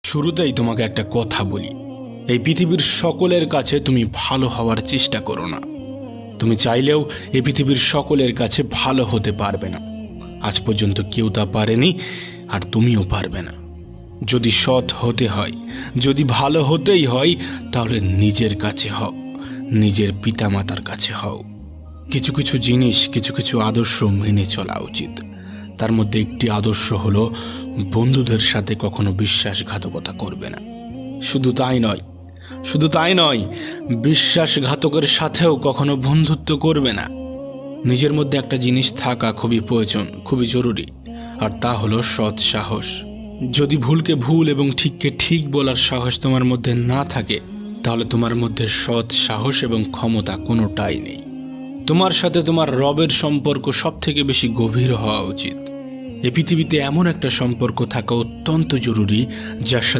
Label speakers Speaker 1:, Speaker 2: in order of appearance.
Speaker 1: শুরুতেই তোমাকে একটা কথা বলি, এই পৃথিবীর সকলের কাছে তুমি ভালো হওয়ার চেষ্টা করো না। তুমি চাইলেও এই পৃথিবীর সকলের কাছে ভালো হতে পারবে না। আজ পর্যন্ত কেউ তা পারেনি, আর তুমিও পারবে না। যদি সৎ হতে হয়, যদি ভালো হতেই হয়, তাহলে নিজের কাছে হও, নিজের পিতামাতার কাছে হও। কিছু কিছু জিনিস, কিছু কিছু আদর্শ মেনে চলা উচিত। তার মধ্যে একটি আদর্শ হলো বন্ধুদের সাথে কখনো বিশ্বাসঘাতকতা করবে না। শুধু তাই নয়, বিশ্বাসঘাতকের সাথেও কখনো বন্ধুত্ব করবে না। নিজের মধ্যে একটা জিনিস থাকা খুবই প্রয়োজন, খুবই জরুরি, আর তা হলো সৎ সাহস। যদি ভুলকে ভুল এবং ঠিককে ঠিক বলার সাহস তোমার মধ্যে না থাকে, তাহলে তোমার মধ্যে সৎ সাহস এবং ক্ষমতা কোনোটাই নেই। তোমার সাথে তোমার রবের সম্পর্ক সব থেকে বেশি গভীর হওয়া উচিত। এই পৃথিবীতে এমন একটা সম্পর্ক থাকা অত্যন্ত জরুরি, যার সাথে